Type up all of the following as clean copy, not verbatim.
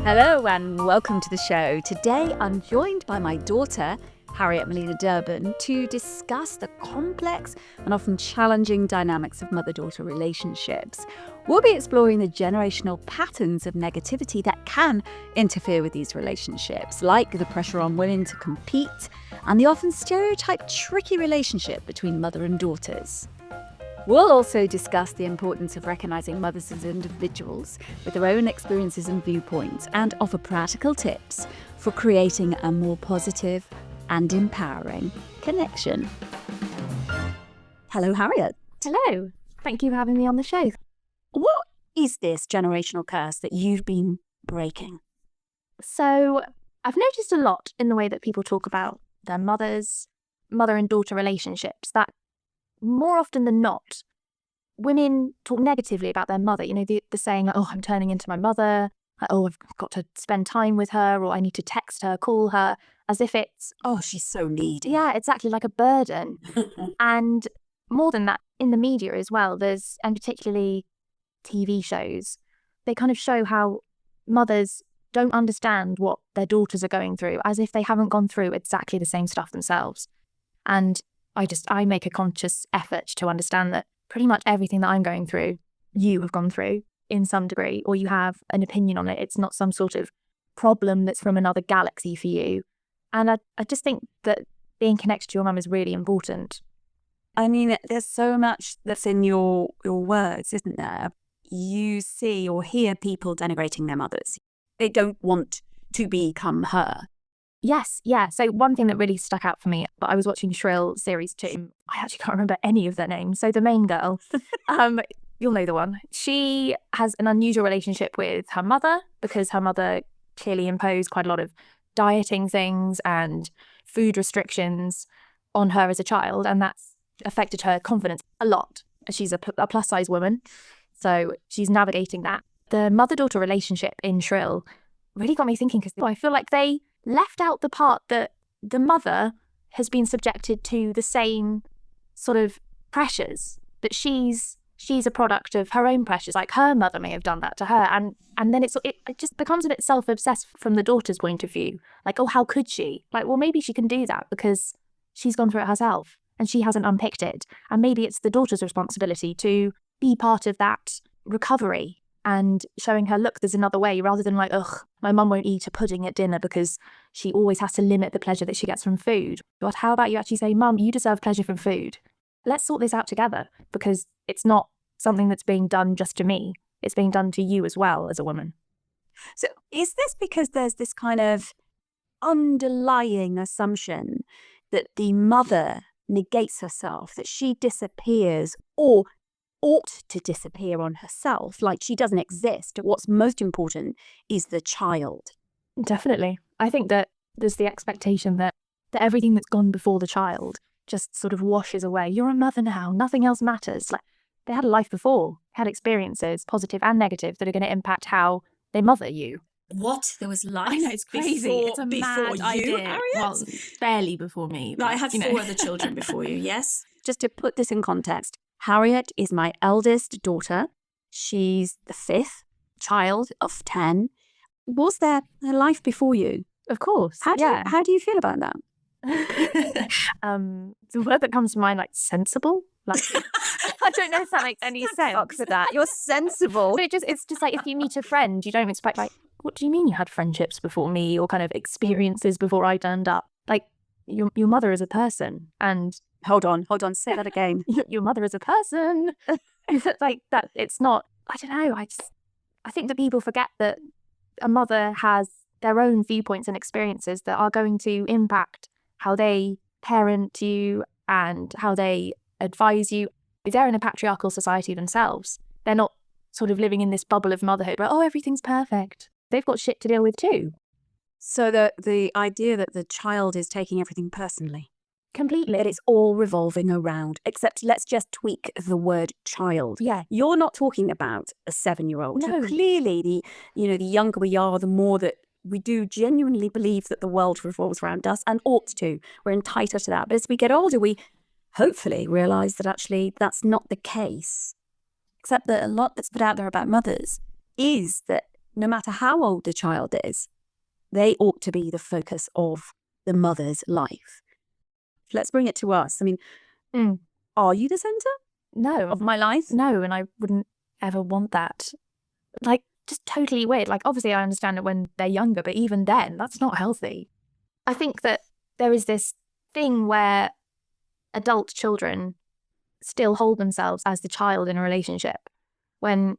Hello and welcome to the show. Today I'm joined by my daughter, Harriet Malina-Derben, to discuss the complex and often challenging dynamics of mother-daughter relationships. We'll be exploring the generational patterns of negativity that can interfere with these relationships, like the pressure on women to compete and the often stereotyped tricky relationship between mother and daughters. We'll also discuss the importance of recognising mothers as individuals with their own experiences and viewpoints and offer practical tips for creating a more positive and empowering connection. Hello, Harriet. Hello. Thank you for having me on the show. What is this generational curse that you've been breaking? So I've noticed a lot in the way that people talk about their mother and daughter relationships, that more often than not, women talk negatively about their mother. You know, the saying, oh, I'm turning into my mother. Oh, I've got to spend time with her, or I need to text her, call her, as if it's... Oh, she's so needy. Yeah, exactly, like a burden. And more than that, in the media as well, and particularly TV shows, they kind of show how mothers don't understand what their daughters are going through, as if they haven't gone through exactly the same stuff themselves. And I make a conscious effort to understand that pretty much everything that I'm going through, you have gone through in some degree, or you have an opinion on it. It's not some sort of problem that's from another galaxy for you. And I just think that being connected to your mum is really important. I mean, there's so much that's in your words, isn't there? You see or hear people denigrating their mothers. They don't want to become her. Yes, yeah. So one thing that really stuck out for me, but I was watching Shrill series 2. I actually can't remember any of their names. So the main girl, you'll know the one. She has an unusual relationship with her mother because her mother clearly imposed quite a lot of dieting things and food restrictions on her as a child. And that's affected her confidence a lot. She's a plus size woman. So she's navigating that. The mother-daughter relationship in Shrill really got me thinking, because I feel like they left out the part that the mother has been subjected to the same sort of pressures, that she's a product of her own pressures, like her mother may have done that to her, and then it just becomes a bit self-obsessed from the daughter's point of view, like, oh, how could she? Like, well, maybe she can do that because she's gone through it herself and she hasn't unpicked it, and maybe it's the daughter's responsibility to be part of that recovery and showing her, look, there's another way, rather than like, ugh, my mum won't eat a pudding at dinner because she always has to limit the pleasure that she gets from food. But how about you actually say, Mum, you deserve pleasure from food. Let's sort this out together, because it's not something that's being done just to me. It's being done to you as well as a woman. So is this because there's this kind of underlying assumption that the mother negates herself, that she disappears or ought to disappear on herself, like she doesn't exist? What's most important is the child. Definitely. I think that there's the expectation that everything that's gone before the child just sort of washes away. You're a mother now, nothing else matters. Like, they had a life before, had experiences, positive and negative, that are going to impact how they mother you. What? There was life? I know, it's crazy. It's a mad idea. Harriet? Well, barely before me. But, I had 4 other children before you, yes? Just to put this in context, Harriet is my eldest daughter. She's the 5th child of 10. Was there a life before you? Of course. How do you feel about that? The word that comes to mind, like, sensible. Like, I don't know if that makes any sense. Fuck for that. You're sensible. But it's just like, if you meet a friend, you don't expect, like, what do you mean you had friendships before me, or kind of experiences before I turned up? Like, your mother is a person, and Hold on, say that again. Your mother is a person. Like that, it's not, I don't know, I think that people forget that a mother has their own viewpoints and experiences that are going to impact how they parent you and how they advise you. They're in a patriarchal society themselves. They're not sort of living in this bubble of motherhood where, oh, everything's perfect. They've got shit to deal with too. So the idea that the child is taking everything personally. Completely. That it's all revolving around, except let's just tweak the word child. Yeah. You're not talking about a 7-year-old. No. Clearly, the younger we are, the more that we do genuinely believe that the world revolves around us, and ought to. We're entitled to that. But as we get older, we hopefully realise that actually that's not the case. Except that a lot that's put out there about mothers is that no matter how old the child is, they ought to be the focus of the mother's life. Let's bring it to us. I mean, are you the centre No. of my life? No, and I wouldn't ever want that. Like, just totally weird. Like, obviously I understand it when they're younger, but even then, that's not healthy. I think that there is this thing where adult children still hold themselves as the child in a relationship, when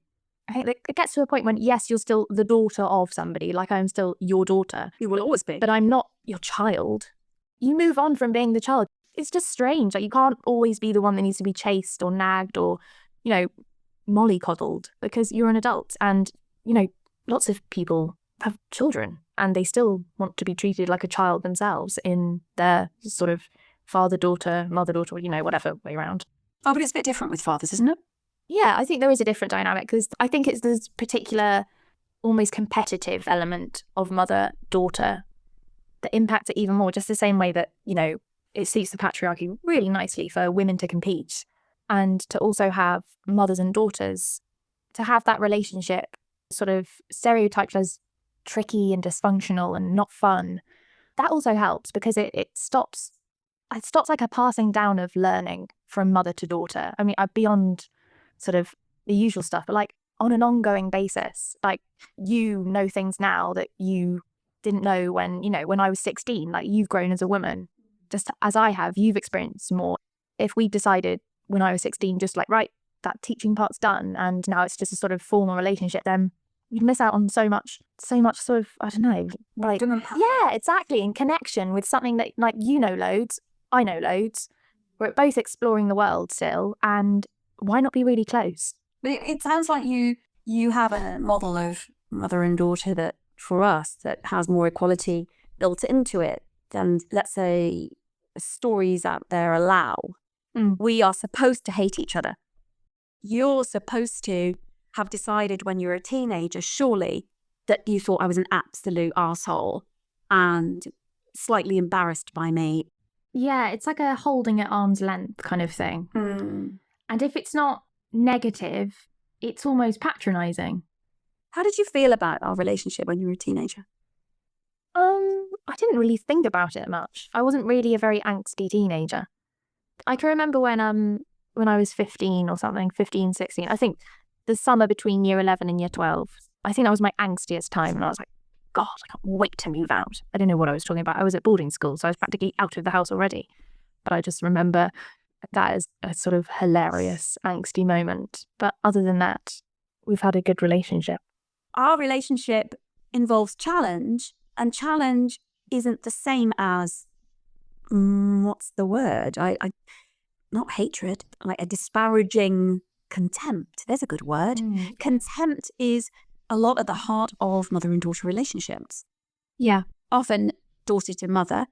I think it gets to a point when, yes, you're still the daughter of somebody, like I'm still your daughter. You will always be. But I'm not your child. You move on from being the child. It's just strange. Like, you can't always be the one that needs to be chased or nagged or, mollycoddled, because you're an adult. And, lots of people have children and they still want to be treated like a child themselves in their sort of father-daughter, mother-daughter, whatever way around. Oh, but it's a bit different with fathers, isn't it? Yeah, I think there is a different dynamic, because I think it's this particular almost competitive element of mother-daughter that impacts it even more, just the same way that, it suits the patriarchy really nicely for women to compete, and to also have mothers and daughters, to have that relationship sort of stereotyped as tricky and dysfunctional and not fun. That also helps, because it stops like a passing down of learning from mother to daughter. I mean, beyond sort of the usual stuff, but like on an ongoing basis, like, you know things now that you didn't know when I was 16. Like, you've grown as a woman, just as I have. You've experienced more. If we decided when I was 16, just like, right, that teaching part's done, and now it's just a sort of formal relationship, then we'd miss out on so much sort of, I don't know, like, yeah, exactly, in connection with something that, like, loads, I know loads. We're both exploring the world still, and why not be really close? But it sounds like you have a model of mother and daughter that, for us, that has more equality built into it than, let's say, stories out there allow. We are supposed to hate each other. You're supposed to have decided when you were a teenager, surely, that you thought I was an absolute arsehole and slightly embarrassed by me. Yeah, it's like a holding at arm's length kind of thing. And if it's not negative, it's almost patronising. How did you feel about our relationship when you were a teenager? I didn't really think about it much. I wasn't really a very angsty teenager. I can remember when I was 15 or something, 15, 16, I think the summer between year 11 and year 12, I think that was my angstiest time. And I was like, God, I can't wait to move out. I don't know what I was talking about. I was at boarding school, so I was practically out of the house already. But I just remember that as a sort of hilarious, angsty moment. But other than that, we've had a good relationship. Our relationship involves challenge, and challenge isn't the same as, what's the word? I not hatred, like a disparaging contempt. There's a good word. Contempt is a lot at the heart of mother and daughter relationships. Yeah. Often daughter to mother,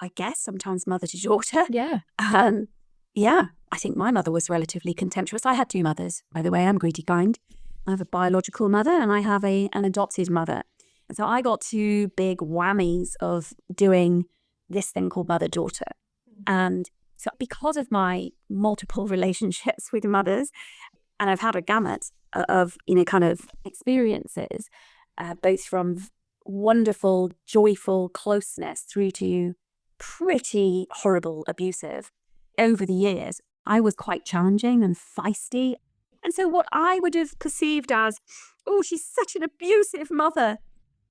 I guess, sometimes mother to daughter. Yeah. Yeah, I think my mother was relatively contemptuous. I had two mothers, by the way. I'm greedy kind. I have a biological mother and I have an adopted mother. And so I got two big whammies of doing this thing called mother-daughter. And so because of my multiple relationships with mothers, and I've had a gamut of, kind of experiences, both from wonderful, joyful closeness through to pretty horrible, abusive. Over the years, I was quite challenging and feisty. And so what I would have perceived as, oh, she's such an abusive mother.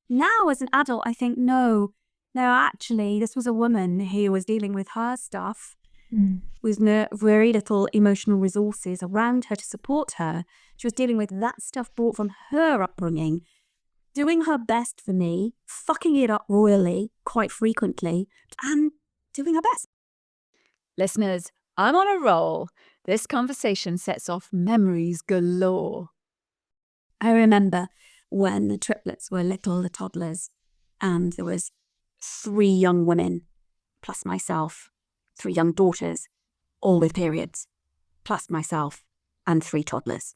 Now, as an adult, I think, no, actually, this was a woman who was dealing with her stuff, with very little emotional resources around her to support her. She was dealing with that stuff brought from her upbringing, doing her best for me, fucking it up royally quite frequently, and doing her best. Listeners, I'm on a roll. This conversation sets off memories galore. I remember when the triplets were little, the toddlers, and there was 3 young women, plus myself, 3 young daughters, all with periods, plus myself, and 3 toddlers.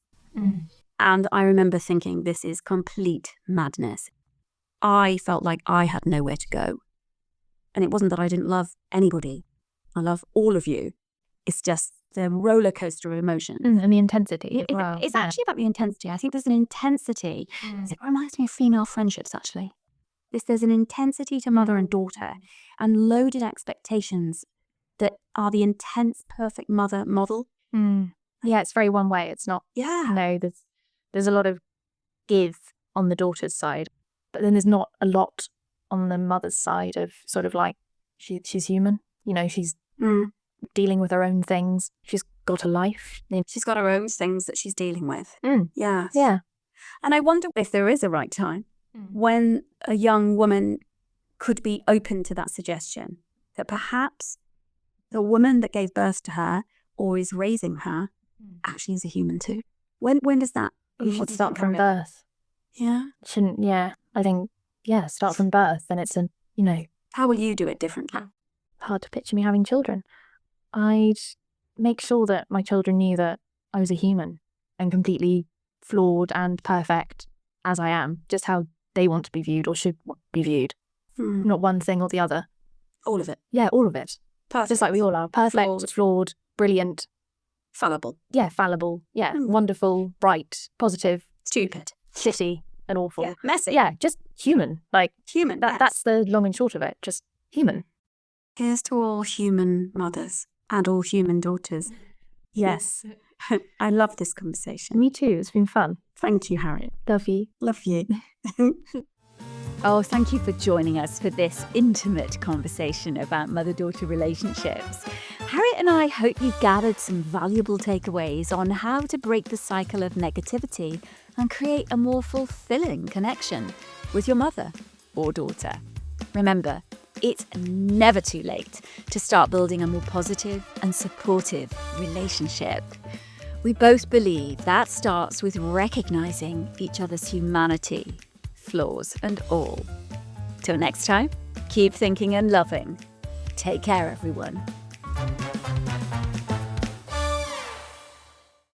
And I remember thinking, this is complete madness. I felt like I had nowhere to go. And it wasn't that I didn't love anybody. I love all of you. It's just the roller coaster of emotions. And the intensity as well. It's actually about the intensity. I think there's an intensity. It reminds me of female friendships, actually. There's an intensity to mother and daughter and loaded expectations that are the intense, perfect mother model. Yeah, it's very one way. It's not, there's a lot of give on the daughter's side, but then there's not a lot on the mother's side of sort of like, she's human. She's dealing with her own things. She's got a life. She's got her own things that she's dealing with. Yes. Yeah. And I wonder if there is a right time when a young woman could be open to that suggestion that perhaps the woman that gave birth to her or is raising her actually is a human too. When does that? You should start from birth. Yeah. Shouldn't, I think, start from birth. Then it's How will you do it differently? Hard to picture me having children. I'd make sure that my children knew that I was a human and completely flawed and perfect as I am, just how they want to be viewed or should be viewed. Not one thing or the other. All of it. Yeah, all of it. Perfect. Just like we all are. Perfect, flawed, brilliant. Fallible. Yeah, fallible. Yeah, wonderful, bright, positive. Stupid. Shitty and awful. Yeah. Messy. Yeah, just human. Like, human. That's the long and short of it. Just human. Here's to all human mothers and all human daughters. Yes. I love this conversation. Me too. It's been fun. Thank you, Harriet. Love you. Love you. Oh, thank you for joining us for this intimate conversation about mother-daughter relationships. Harriet and I hope you gathered some valuable takeaways on how to break the cycle of negativity and create a more fulfilling connection with your mother or daughter. Remember, it's never too late to start building a more positive and supportive relationship. We both believe that starts with recognizing each other's humanity, flaws and all. Till next time, keep thinking and loving. Take care, everyone.